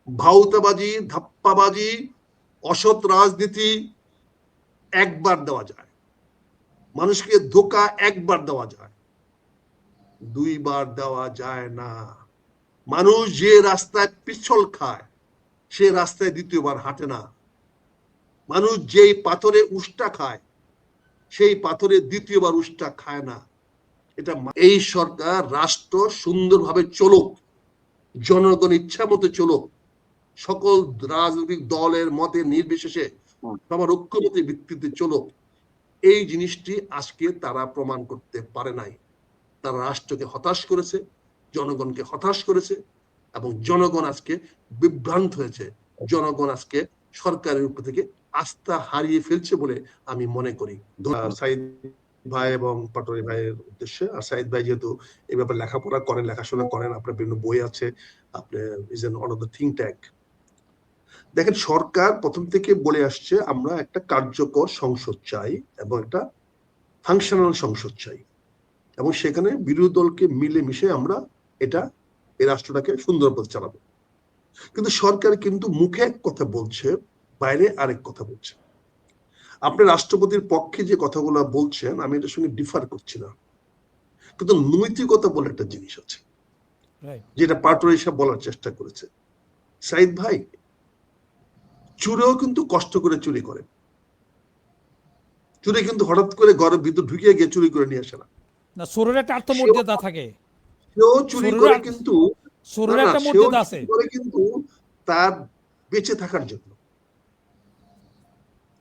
ভাউতাবাজি, ধাপ্পাবাজি, অসৎ রাজনীতি একবার দেওয়া যায়, মানুষকে ধোকা একবার দেওয়া যায়, দুইবার দেওয়া যায় না। মানুষ যে রাস্তায় পিছল খায় সে রাস্তায় দ্বিতীয়বার হাঁটে না। মানুষ যেই পাথরে উষ্টা খায় সেই পাথরে দ্বিতীয়বার উষ্টা খায় না। এটা এই সরকার রাষ্ট্র সুন্দরভাবে চলুক, জনগণ ইচ্ছা মতো চলুক, সকল রাজনৈতিক দলের মতে নির্বিশেষে সবার ঐক্যমতের ভিত্তিতে চলুক, এই জিনিসটি আজকে তারা প্রমাণ করতে পারে নাই। তারা রাষ্ট্রকে হতাশ করেছে, জনগণকে হতাশ করেছে, এবং জনগণ আজকে বিভ্রান্ত হয়েছে। জনগণ আজকে সরকারের উপর থেকে আস্থা হারিয়ে ফেলছে বলে আমি মনে করি। সাইদ ভাই এবং পাটোয়ারি ভাইয়ের উদ্দেশ্যে, আর সাইদ ভাই যেহেতু এই ব্যাপারে লেখাপড়া করেন, লেখাশোনা করেন, আপনার বিভিন্ন বই আছে, আপনি is an one of the think tank. দেখেন, সরকার প্রথম থেকে বলে আসছে আমরা একটা কার্যকর সংসদ চাই এবং একটা ফাংশনাল সংসদ চাই, এবং সেখানে বিরোধী দলকে মিলে মিশে আমরা এই রাষ্ট্রটাকে সুন্দরভাবে চালাবো। কিন্তু সরকার কিন্তু মুখে এক কথা বলছে, বাইরে আরেক কথা বলছে। আপনি রাষ্ট্রপতির পক্ষে যে কথাগুলো বলছেন আমি এটার সঙ্গে ডিফার করছি না, কিন্তু নৈতিকতা বলে একটা জিনিস আছে যেটা পাটোয়ারি সাহেব বলার চেষ্টা করেছে। সাইদ ভাই, চুরেও কিন্তু কষ্ট করে চুরি করে, চুরি কিন্তু হঠাৎ করে ঘরের ভিতর ঢুকিয়ে গিয়ে চুরি করে নিয়ে আসে না। চোরের একটা আত্মমর্যাদা থাকে, সেও চুরি করে কিন্তু চোরের একটা মর্যাদা আছে, কিন্তু তার বেঁচে থাকার জন্য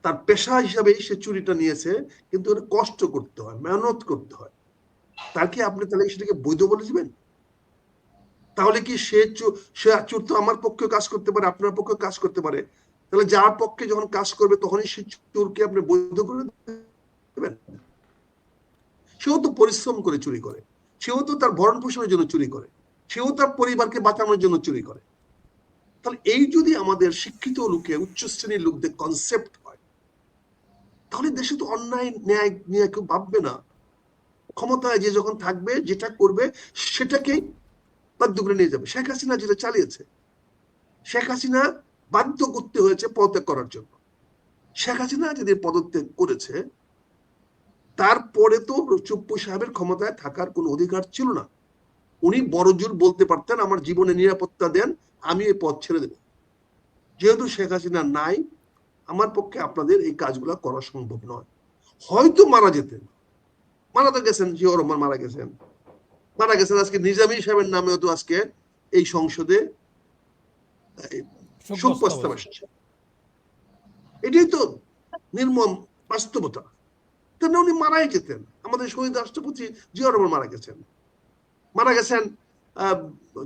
তার পেশা হিসাবে সে চুরিটা নিয়েছে, কিন্তু কষ্ট করতে হয়, মেহনত করতে হয়। তাকে আপনি তাহলে সেটাকে বৈধ বলে দিবেন? তাহলে কি সে চোর তো আমার পক্ষে কাজ করতে পারে, আপনার পক্ষে কাজ করতে পারে, তাহলে যার পক্ষে যখন কাজ করবে তখনই সে চোরকে আপনি বৈধ করে দেবেন? সেও তো পরিশ্রম করে চুরি করে, সেও তো তার ভরণ পোষণের জন্য চুরি করে, সেও তার পরিবারকে বাঁচানোর জন্য চুরি করে। তাহলে এই যদি আমাদের শিক্ষিত লোকে, উচ্চ শ্রেণীর লোকদের কনসেপ্ট হয়, তাহলে দেশে তো অন্যায় ন্যায় নিয়ে কেউ ভাববে না। ক্ষমতায় যে যখন থাকবে, যেটা করবে সেটাকেই বাধ্য করে নিয়ে যাবে। শেখ হাসিনা যেটা চালিয়েছে, শেখ হাসিনা বাধ্য করতে হয়েছে পদত্যাগ করার জন্য। শেখ হাসিনা যদি পদত্যাগ করেছে, তারপরে তো চুপ্পু সাহেবের ক্ষমতায় থাকার কোনো অধিকার ছিল না। উনি বড় জোর বলতে পারতেন আমার জীবনে নিরাপত্তা দেন, আমি এই পদ ছেড়ে দেব। যেহেতু শেখ হাসিনা নাই, আমার পক্ষে আপনাদের এই কাজগুলো করা সম্ভব নয়। হয়তো মারা যেতেন, মারা তো গেছেন, জিয়াউর রহমান মারা গেছেন, আজকে নিজামী সাহেবের নামেও তো আজকে এই সংসদে শোক প্রস্তাব আসছে। এটাই তো নির্মম বাস্তবতা। তেমনি উনি মারাই যেতেন। আমাদের শহীদ রাষ্ট্রপতি জিয়াউর রহমান মারা গেছেন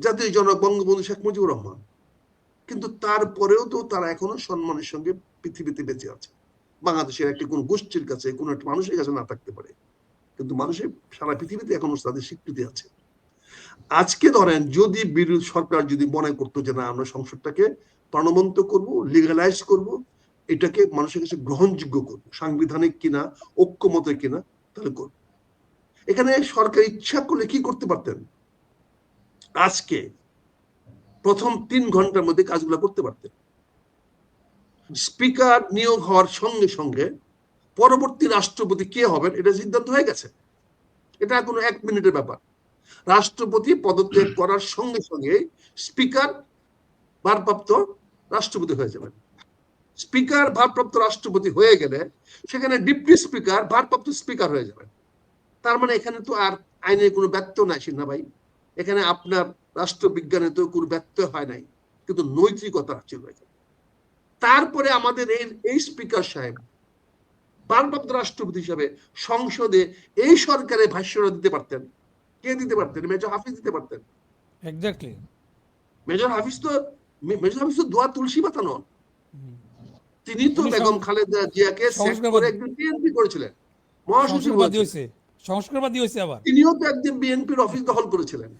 জাতীয় জনক বঙ্গবন্ধু শেখ মুজিবুর রহমান, কিন্তু তারপরেও তো তারা এখনো সম্মানের সঙ্গে পৃথিবীতে বেঁচে আছে। বাংলাদেশের একটি কোন গোষ্ঠীর কাছে, কোন একটা মানুষের কাছে না থাকতে পারে, কিন্তু মানুষের সারা পৃথিবীতে এখনো তাদের স্বীকৃতি আছে। আজকে ধরেন যদি বিরোধী সরকার যদি মনে করতো যে না, আমরা সংসদটাকে প্রাণবন্ত করব, লিগালাইজ করব, এটাকে মানুষের কাছে গ্রহণযোগ্য করব, সাংবিধানিক কিনা, ঐক্যমতের কিনা, তাহলে করব। এখানে সরকার ইচ্ছা করলে কি করতে পারতেন? আজকে প্রথম 3 ঘন্টার মধ্যে কাজগুলো করতে পারতেন। স্পিকার নিয়োগ হওয়ার সঙ্গে সঙ্গে পরবর্তী রাষ্ট্রপতি কে হবেন এটা সিদ্ধান্ত হয়ে গেছে। এটা কোনো 1 মিনিটের ব্যাপার। রাষ্ট্রপতি পদত্যাগ করার সঙ্গে সঙ্গে স্পিকার ভারপ্রাপ্ত রাষ্ট্রপতি হয়ে যাবেন। স্পিকার ভারপ্রাপ্ত রাষ্ট্রপতি হয়ে গেলে সেখানে ডিপটি স্পিকার ভারপ্রাপ্ত স্পিকার হয়ে যাবেন। তার মানে এখানে তো আর আইনের কোনো ব্যত্যয় নাই না ভাই, এখানে আপনার রাষ্ট্রবিজ্ঞানে তো কোনো ব্যত্যয় হয় নাই, কিন্তু নৈতিকতা ছিল এখানে। তারপরে আমাদের এই স্পিকার সাহেব ভারপ্রাপ্ত রাষ্ট্রপতি হিসাবে সংসদে এই সরকারের ভাষ্যটা দিতে পারতেন। কে দিতে পারতেন? মেজর হাফিজ দিতে পারতেন। এক্স্যাক্টলি। মেজর হাফিজ তো দোয়া তুলসী পাতা নন। তিনি তো বেগম খালেদা জিয়াকে সেট করে একদিন বিএনপি করেছিলেন, মহাসচিব সংস্কারবাদী হয়েছে আবার। তিনিও তো একদিন বিএনপির অফিস দখল করেছিলেন,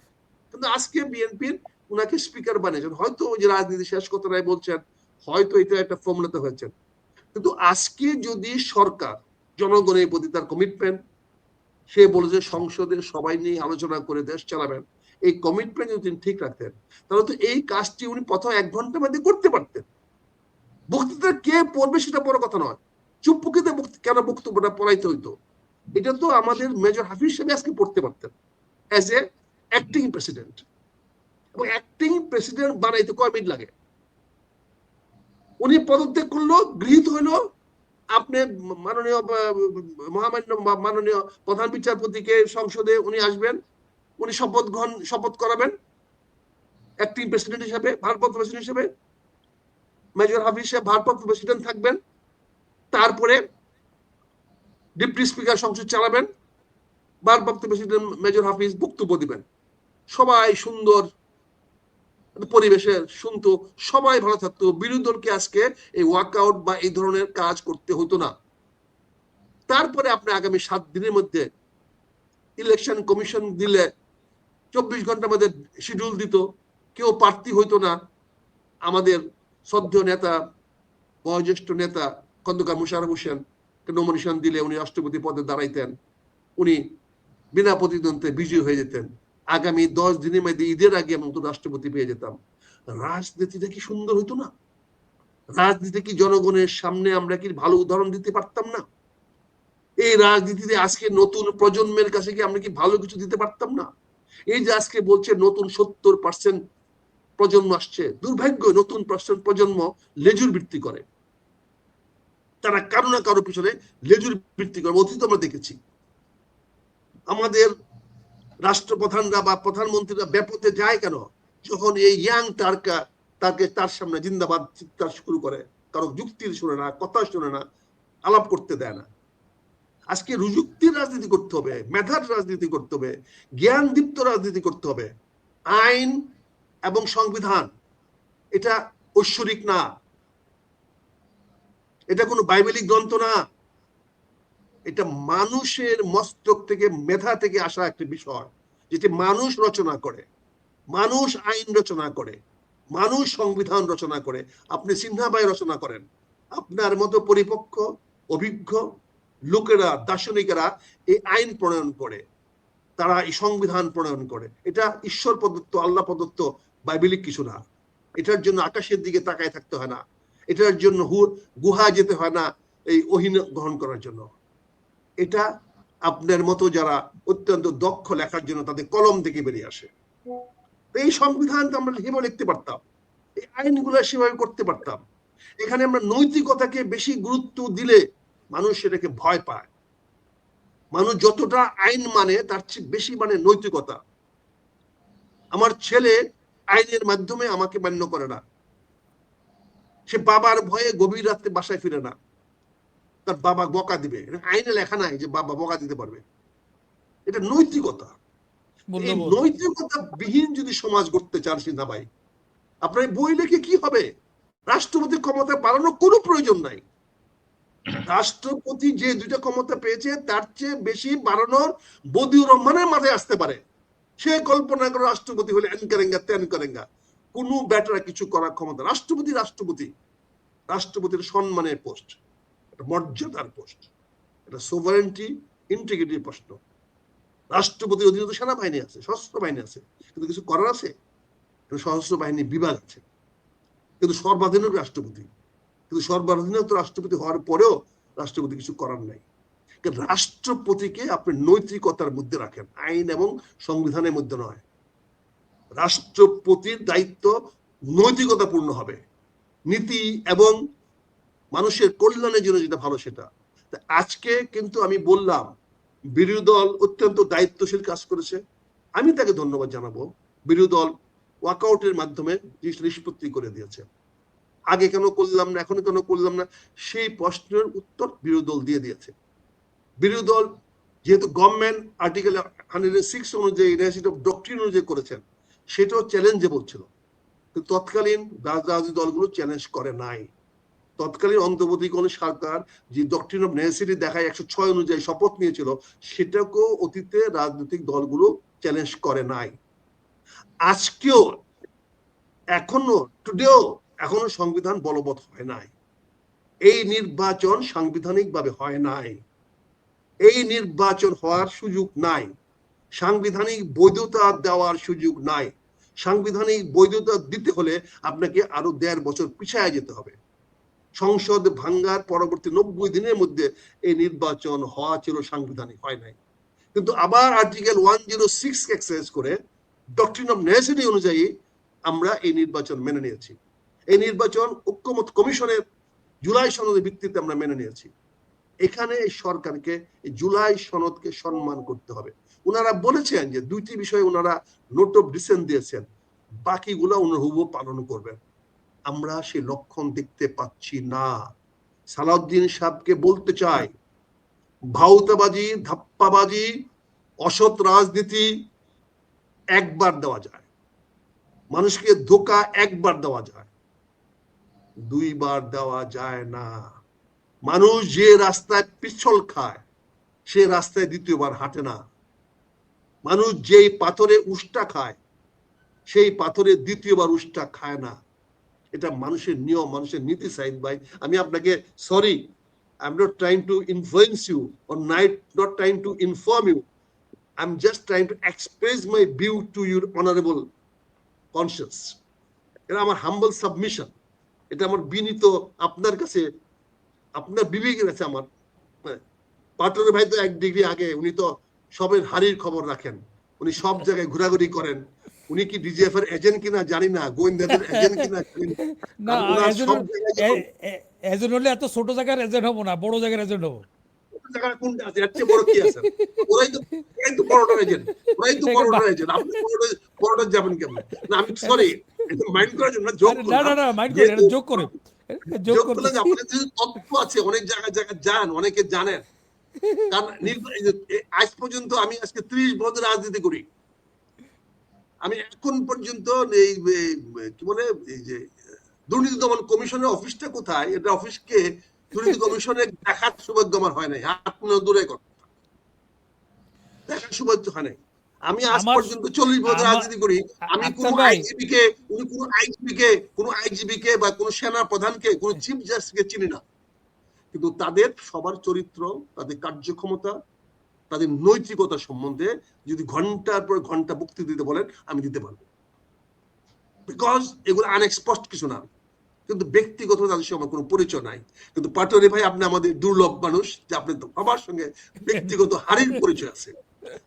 কিন্তু আজকে বিএনপির উনাকে স্পিকার বানিয়েছেন। হয়তো ওই যে রাজনীতি শেষ কথাটাই বলছেন, হয়তো এটা একটা ফর্মুলাতে হয়েছে, কিন্তু আজকে যদি সরকার জনগণের প্রতি তার কমিটমেন্ট, সে বলে যে সংসদে সবাই নিয়ে আলোচনা করে দেশ চালাবেন, এই কমিটমেন্ট যদি তিনি ঠিক রাখতেন, তাহলে তো এই কাজটি উনি প্রথম 1 ঘন্টার মধ্যে করতে পারতেন। বক্তৃতা কে পড়বে সেটা বড় কথা নয়, চুপপুকিতে কেন বক্তব্যটা পড়াইতে হইতো, এটা তো আমাদের মেজর হাফিজ সাহেব আজকে পড়তে পারতেন অ্যাজ এ অ্যাক্টিং প্রেসিডেন্ট। এবং অ্যাক্টিং প্রেসিডেন্ট বানাইতে কয় মিনিট লাগে? উনি পদত্যাগ করলো, গৃহীত হইলো, আপনি মাননীয় মহামান্য মাননীয় প্রধান বিচারপতিকে সংসদে উনি আসবেন, উনি শপথ করাবেন অ্যাক্টিং প্রেসিডেন্ট হিসেবে, ভারপ্রাপ্ত প্রেসিডেন্ট হিসেবে। মেজর হাফিজ সাহেব ভারপ্রাপ্ত প্রেসিডেন্ট থাকবেন, তারপরে ডেপুটি স্পিকার সংসদ চালাবেন, ভারপ্রাপ্ত প্রেসিডেন্ট মেজর হাফিজ বক্তব্য দিবেন, সবাই সুন্দর পরিবেশে শুনতো, সবাই ভালো থাকতো। বিরোধী দলকে আজকে এই ওয়ার্কআউট বা এই ধরনের কাজ করতে হতো না। তারপরে আপনি আগামী 7 দিনের মধ্যে ইলেকশন কমিশন দিলে 24 ঘন্টার মধ্যে শিডিউল দিত, কেউ প্রার্থী হইতো না। আমাদের শ্রদ্ধেয় নেতা, বয়োজ্যেষ্ঠ নেতা খন্দকার মোশাররফ হোসেন নমিনেশন দিলে উনি রাষ্ট্রপতি পদে দাঁড়াইতেন, উনি বিনা প্রতিদ্বন্দ্বিতায় বিজয়ী হয়ে যেতেন। আগামী 10 দিনের মধ্যে ঈদের আগে আমি নতুন রাষ্ট্রপতি পেয়ে যেতাম। রাজনীতিটা কি সুন্দর হইতো না? রাজনীতি কি জনগণের সামনে আমরা কি ভালো উদাহরণ দিতে পারতাম না? এই রাজনীতিতে আজকে নতুন প্রজন্মের কাছে কি আমরা কি ভালো কিছু দিতে পারতাম না? এই যে আজকে বলছে নতুন 70% প্রজন্ম আসছে, দুর্ভাগ্য নতুন প্রজন্ম লেজুর বৃত্তি করে, তারা কারো না কারো পিছনে লেজুর বৃত্তি করে। অতীত আমরা দেখেছি আমাদের রাষ্ট্রপ্রধানরা বা প্রধানমন্ত্রীরা ব্যাপতে যায় কেন? যখন এই ইয়াং তার সামনে জিন্দাবাদ চিৎকার শুরু করে, কারো যুক্তির শুনে না, কথা শুনে না, আলাপ করতে দেয় না। আজকে রুযুক্তির রাজনীতি করতে হবে, মেধার রাজনীতি করতে হবে, জ্ঞান দীপ্ত রাজনীতি করতে হবে। আইন এবং সংবিধান এটা ঐশ্বরিক না, এটা কোনো বাইবেলিক গ্রন্থ না, এটা মানুষের মস্তক থেকে, মেধা থেকে আসা একটা বিষয়, যেটি মানুষ রচনা করে, মানুষ আইন রচনা করে, মানুষ সংবিধান রচনা করে। আপনি সিনহা ভাই রচনা করেন, আপনার মতো পরিপক্ক অভিজ্ঞ লোকেরা, দার্শনিকেরা এই আইন প্রণয়ন করে, তারা এই সংবিধান প্রণয়ন করে। এটা ঈশ্বর প্রদত্ত, আল্লাহ প্রদত্ত বাইবেলিক কিছু না। এটার জন্য আকাশের দিকে তাকায় থাকতে হয় না, এটার জন্য গুহায় যেতে হয় না এই ওহী গ্রহণ করার জন্য। এটা আপনার মতো যারা অত্যন্ত দক্ষ লেখার জন্য তাদের কলম থেকে বেরিয়ে আসে। এই সংবিধান আমরা সেভাবে লিখতে পারতাম, এই আইনগুলো সেভাবে করতে পারতাম। এখানে আমরা নৈতিকতাকে বেশি গুরুত্ব দিলে মানুষ সেটাকে ভয় পায়। মানুষ যতটা আইন মানে তার চেয়ে বেশি মানে নৈতিকতা। আমার ছেলে আইনের মাধ্যমে আমাকে মান্য করে না, সে বাবার ভয়ে গভীর রাতে বাসায় ফিরে না, তার বাবা বকা দিবে। আইনে লেখা নাই যে বাবা বকা দিতে পারবে। এটা নৈতিকতা। এই নৈতিকতা বিহীন যদি সমাজ গড়তে চান সিনহা ভাই, আপনার বই লিখে কি হবে? রাষ্ট্রপতি ক্ষমতা বাড়ানোর কোনো প্রয়োজন নাই। রাষ্ট্রপতি যে 2টা ক্ষমতা পেয়েছে তার চেয়ে বেশি বাড়ানোর বদিউর রহমানের মাথায় আসতে পারে। সে কল্পনা করে রাষ্ট্রপতি হলে এন করেঙ্গা তেন করেঙ্গা, কোনো ব্যাটারা কিছু করার ক্ষমতা। রাষ্ট্রপতি রাষ্ট্রপতির সম্মানের পোস্ট, এটা মর্যাদার পোস্ট, এটা সোভারেন্টি ইন্টিগ্রিটির প্রশ্ন। রাষ্ট্রপতির অধীনে তো সেনাবাহিনী আছে, সশস্ত্র বাহিনী আছে, কিন্তু কিছু করার আছে? সশস্ত্র বাহিনী বিভাগ আছে, কিন্তু সর্বাধীন রাষ্ট্রপতি, কিন্তু সর্বাধীনত রাষ্ট্রপতি হওয়ার পরেও রাষ্ট্রপতি কিছু করার নাই। রাষ্ট্রপতিকে আপনি নৈতিকতার মধ্যে রাখেন, আইন এবং সংবিধানের মধ্যে নয়। রাষ্ট্রপতির দায়িত্ব নৈতিকতাপূর্ণ হবে, নীতি এবং মানুষের কল্যাণের জন্য যেটা ভালো সেটা। আজকে কিন্তু আমি বললাম বিরোধী দল অত্যন্ত দায়িত্বশীল কাজ করেছে, আমি তাকে ধন্যবাদ জানাবো। বিরোধী দল ওয়াকআউটের মাধ্যমে জিনিসটা নিষ্পত্তি করে দিয়েছে। আগে কেন করলাম না, এখন কেন করলাম না, সেই প্রশ্নের উত্তর বিরোধী দল দিয়ে দিয়েছে। বিরোধী দল যেহেতু গভর্নমেন্ট আর্টিকেল 106 অনুযায়ী ইউনিভার্সিটি অফ ডক্ট্রিন অনুযায়ী করেছেন, সেটাও চ্যালেঞ্জেবল ছিল, কিন্তু তৎকালীন রাজনৈতিক দলগুলো চ্যালেঞ্জ করে নাই। তৎকালীন অন্তর্বর্তীকালীন সরকার যে ডক্ট্রিন অফ নেসেসিটি দেখায় 106 অনুযায়ী শপথ নিয়েছিল, সেটাকেও অতীতে রাজনৈতিক দলগুলো চ্যালেঞ্জ করে নাই। আজকেও এখনো সংবিধান বলবৎ হয় নাই। এই নির্বাচন সাংবিধানিক ভাবে হয় নাই, এই নির্বাচন হওয়ার সুযোগ নাই। সাংবিধানিক বৈধতা দেওয়ার সুযোগ নাই। সাংবিধানিক বৈধতা দিতে হলে আপনাকে আরো 1.5 বছর পিছায় যেতে হবে। সংসদ ভাঙ্গার পরবর্তী 90 দিনের মধ্যে এই নির্বাচন হওয়া ছিল, সাংবিধানিক হয় নাই। কিন্তু আবার আর্টিকেল 106 এক্সারসাইজ করে ডক্ট্রিন অফ নেসেসিটি অনুযায়ী আমরা এই নির্বাচন মেনে নিয়েছি। এই নির্বাচন ঐক্যমত কমিশনের জুলাই সনদের ভিত্তিতে আমরা মেনে নিয়েছি। এখানে এই সরকারকে এই জুলাই সনদকে সম্মান করতে হবে। ওনারা বলেছেন যে 2টি বিষয়ে ওনারা নোট অফ ডিসেন্ট দিয়েছেন, বাকিগুলো ওনারা হুবহু পালন করবেন। আমরা সেই লক্ষণ দেখতে পাচ্ছি না। সালাউদ্দিন সাহেবকে বলতে চাই, ভাউতাবাজি, ধাপ্পাবাজি, অসৎ রাজনীতি একবার দেওয়া যায়, মানুষকে ধোকা একবার দেওয়া যায়, 2 বার দেওয়া যায় না। মানুষ যে রাস্তায় পিছল খায় সে রাস্তায় 2য় বার হাঁটে না। মানুষ যেই পাথরে উষ্টা খায় সেই পাথরে 2য় বার উষ্টা খায় না। এটা মানুষের নিয়ম, মানুষের নীতি। সাইদ ভাই, আমি আপনাকে sorry, I am not trying to influence you or not trying to inform you, I am just trying to express my view to your honourable conscious. এটা আমার হাম্বল সাবমিশন, এটা আমার বিনীত আপনার কাছে, আপনার বিবেকের কাছে আমার। পাটোয়ারি ভাই তো 1 ডিগ্রি আগে, উনি তো সবের হারির খবর রাখেন, উনি সব জায়গায় ঘোরাঘুরি করেন। উনি কি ডিজিএফ এর এজেন্ট কিনা জানি না, গোয়েন্দাদের এজেন্ট কিনা জানি না। না, ওনার সব জায়গায় এজেন্ট হলে এত ছোট জায়গার এজেন্ট হবো না, বড় জায়গার এজেন্ট হবো। জায়গা কোনটা আছে, এর চেয়ে বড় কি আছে? ওরাই তো বড়টার এজেন্ট, ওরাই তো বড়টার এজেন্ট। আপনি বড়টার যাবেন কেমনে? না, আমি সরি, এটা মাইন্ড করার জন্য যোগ না করলাম। না না, মাইন্ড করে, এটা যোগ করে, যোগ যোগ করতে। করলেন যে আপনাদের যে তথ্য আছে, অনেক জায়গায় যান, অনেকে জানেন। কারণ আজ পর্যন্ত আমি আজকে 30 বছর রাজনীতি করি, আমি এখন পর্যন্ত এই কি বলে এই যে দুর্নীতি দমন কমিশনের অফিসটা কোথায়, এটা অফিসকে দুর্নীতি কমিশনে দেখার সৌভাগ্য আমার হয় নাই। আপনি দূরে কথা, দেখার সৌভাগ্য হয় নাই। আমি আজ পর্যন্ত 40 বছর রাজনীতি করি, আমি কোন আইজিবি কে বা কোন সেনা প্রধানকে, কোন চিফ জাস্টিসকে চিনি না। কিন্তু তাদের সবার চরিত্র, তাদের কার্যক্ষমতা, তাদের নৈতিকতা সম্বন্ধে যদি ঘন্টার পর ঘন্টা বক্তৃতা দিতে বলেন, আমি দিতে পারবো, বিকজ এগুলো আনএক্সপোজড কিছু না। কিন্তু ব্যক্তিগত তাদের সঙ্গে আমার কোনো পরিচয় নাই। কিন্তু পাটোয়ারি ভাই, আপনি আমাদের দুর্লভ মানুষ যে আপনি আমার সঙ্গে ব্যক্তিগত হারির পরিচয় আছে,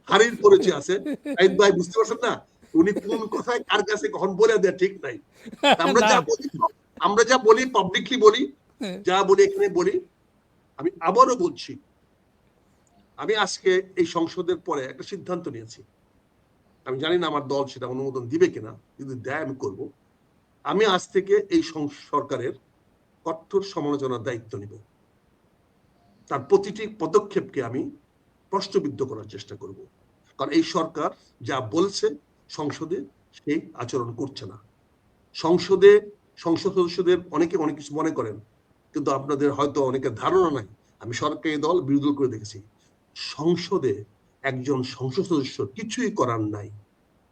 হারির পরিচয় আছে। সাইদ ভাই, বুঝতে পারছেন না, উনি কোন কথায় কার কাছে কখন বলে দেয় ঠিক নাই। আমরা যা বলি পাবলিকলি বলি, যা বলি এখানে বলি। আমি আবারও বলছি, আমি আজকে এই সংসদের পরে একটা সিদ্ধান্ত নিয়েছি, আমি জানি না আমার দল সেটা অনুমোদন দিবে কিনা, যদি দেয় আমি করব। আমি আজ থেকে এই সরকারের কঠোর সমালোচনার দায়িত্ব নিব, তার প্রতিটি পদক্ষেপকে আমি প্রশ্নবিদ্ধ করার চেষ্টা করব। কারণ এই সরকার যা বলছে সংসদে সেই আচরণ করছে না। সংসদ সদস্যদের অনেকে অনেক কিছু মনে করেন, কিন্তু আপনাদের হয়তো অনেকের ধারণা নাই, আমি সরকারি দল বিরোধী করে দেখেছি, সংসদে একজন সংসদ সদস্য কিছুই করার নাই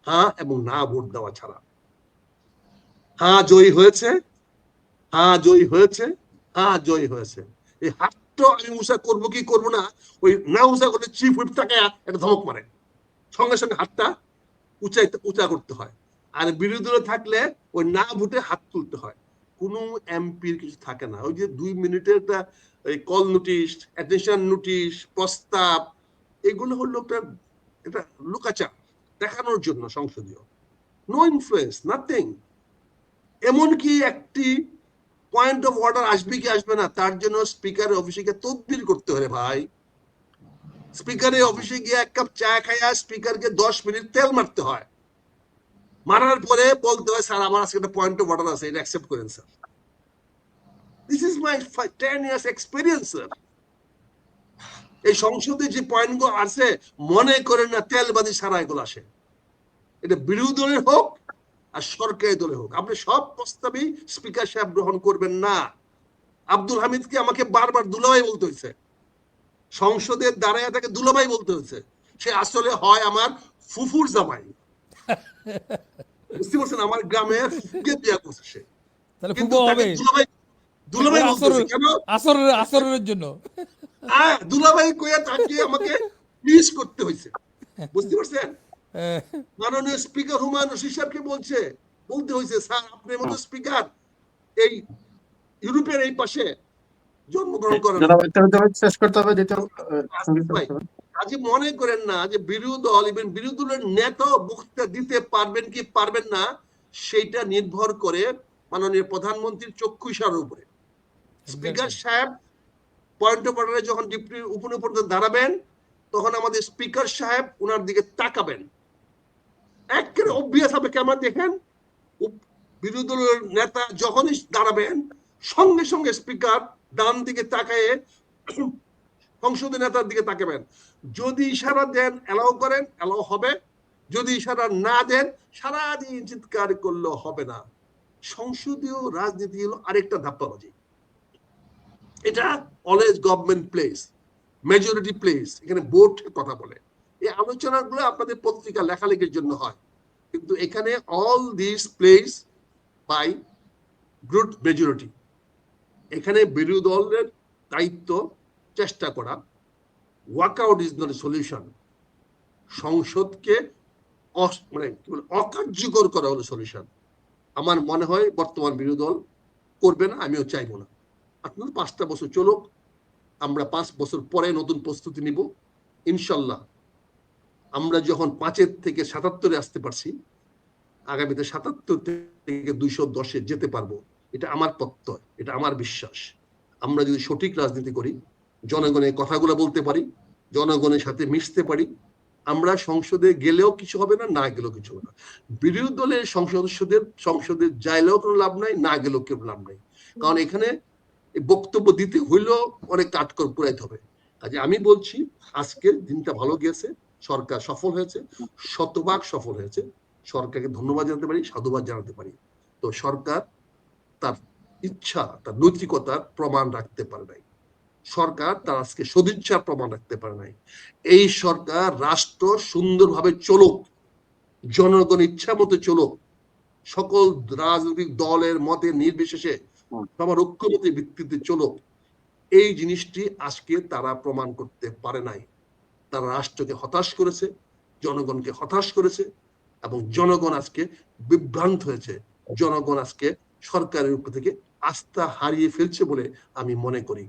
হ্যাঁ এবং না ভোট দেওয়া ছাড়া। হ্যাঁ জয়ী হয়েছে, হ্যাঁ জয়ী হয়েছে, হ্যাঁ জয়ী হয়েছে। এই হাতটা আমি উঁচা করবো কি করবো না, ওই না উঁচা করলে চিফ হুইপ তাকে একটা ধমক মারে, সঙ্গে সঙ্গে হাতটা উঁচা করতে হয়। আর বিরোধী দলে থাকলে ওই না ভোটে হাত তুলতে হয়। কোন এমপির কিছু থাকে না, ওই যে 2 মিনিটের একটা কল নোটিশ, অ্যাটেনশন নোটিশ, প্রস্তাব, এগুলো হলো একটা লুকাচার দেখানোর জন্য সংসদীয়। No influence, nothing. এমনকি একটি পয়েন্ট অফ অর্ডার আসবে কি আসবে না, তার জন্য স্পিকারের অফিসে গিয়ে তদবির করতে হবে ভাই। স্পিকারের অফিসে গিয়ে 1 কাপ চা খাইয়া স্পিকারকে 10 মিনিট তেল মারতে হয়, মারার পরে বলতে হয় স্যার আমার আজকে একটা পয়েন্ট অফ অর্ডার আছে, এটা অ্যাকসেপ্ট করেন sir. This is my 10 years experience sir. এই সংসদে যে পয়েন্টগুলো আছে মনে করেন না তেলবাদী সারা এগুলো আসে, এটা বিরোধী দলের হোক আর সরকারি দলের হোক। আপনি সব প্রস্তাবই স্পিকার সাহেব গ্রহণ করবেন না। আব্দুল হামিদকে আমাকে বারবার দুলাভাই বলতে হয়েছে, সংসদের দাঁড়ায় তাকে দুলাভাই বলতে হয়েছে। সে আসলে হয় আমার ফুফুর জামাই, বুঝতে পারছেন, আমার গ্রামের ফুফুকে বিয়ে করছে সে, কিন্তু তাকে দুলাভাই বলতেছে কেন? আসরের জন্য দুলাভাই কইয়া তাকে আমাকে প্লিজ করতে হয়েছে। বুঝতে পারছেন? মাননীয় স্পিকার হুমায়ুন রশিদ সাহেবকে বলতে হয়েছে, স্যার আপনার মতো স্পিকার এই ইউরোপের এই পাশে জন্মগ্রহণ করেন। শেষ করতে হবে। কাজে মনে করেন না যে বিরোধী দল ইভেন বিরোধী দলের নেতাও বক্তৃতা দিতে পারবেন কি পারবেন না সেইটা নির্ভর করে মাননীয় প্রধানমন্ত্রীর চক্ষু ইশারার উপরে। স্পিকার সাহেব পয়েন্ট অফ অর্ডারে যখন ডিপ্টি উপরে দাঁড়াবেন তখন আমাদের স্পিকার সাহেব ওনার দিকে তাকাবেন। একেবারে অবভিয়াস হবে, কেমন দেখেন বিরোধী দলের নেতা যখনই দাঁড়াবেন সঙ্গে সঙ্গে স্পিকার ডান দিকে তাকায়ে সংসদের নেতার দিকে তাকাবেন। যদি ইশারা দেন এলাও করেন, এলাও হবে। যদি ইশারা না দেন সারাদিন চিৎকার করলেও হবে না। সংসদীয় রাজনীতি হলো আরেকটা ধাপ্পাবাজি। এটা always government place, majority place, এখানে ভোট কথা বলে। এই আলোচনাগুলো আপনাদের পত্রিকা লেখালেখির জন্য হয়, কিন্তু এখানে all this place by good majority. এখানে বিরোধী দলের দায়িত্ব চেষ্টা করা। Walkout is not a solution. সংসদকে মানে অকার্যকর করা হলো সলিউশন। আমার মনে হয় বর্তমান বিরোধী দল করবে না, আমিও চাইবো না। আপনার 5টা বছর চলুক, আমরা 5 বছর পরে নতুন প্রস্তুতি নিব ইনশাল্লাহ। আমরা যখন 5 থেকে 77 আসতে পারছি, আগামীতে 77 থেকে 210 যেতে পারবো। এটা আমার প্রত্যয়, এটা আমার বিশ্বাস। আমরা যদি সঠিক রাজনীতি করি, জনগণের কথাগুলো বলতে পারি, জনগণের সাথে মিশতে পারি, আমরা সংসদে গেলেও কিছু হবে না, না গেলেও কিছু হবে না। বিরোধী দলের সংসদে যাইলেও কোনো লাভ নাই, না গেলেও কেউ লাভ নাই। কারণ এখানে বক্তব্য দিতে হইলেও অনেক কাঠকর পুরাইতে হবে। কাজে আমি বলছি আজকের দিনটা ভালো গিয়েছে, সরকার সফল হয়েছে, শতভাগ সফল হয়েছে। সরকারকে ধন্যবাদ জানাতে পারি, সাধুবাদ জানাতে পারি। তো সরকার তার ইচ্ছা, তার নৈতিকতার প্রমাণ রাখতে পারে নাই। সরকার তার আজকে সদিচ্ছার প্রমাণ রাখতে পারে নাই। এই সরকার রাষ্ট্র সুন্দরভাবে চলুক, জনগণ ইচ্ছা মতো চলুক, সকল রাজনৈতিক দলের মতে নির্বিশেষে সবার ঐক্যমতের ভিত্তিতে চলুক, এই জিনিসটি আজকে তারা প্রমাণ করতে পারে নাই। তারা রাষ্ট্রকে হতাশ করেছে, জনগণকে হতাশ করেছে, এবং জনগণ আজকে বিভ্রান্ত হয়েছে। জনগণ আজকে সরকারের উপর থেকে আস্থা হারিয়ে ফেলছে বলে আমি মনে করি।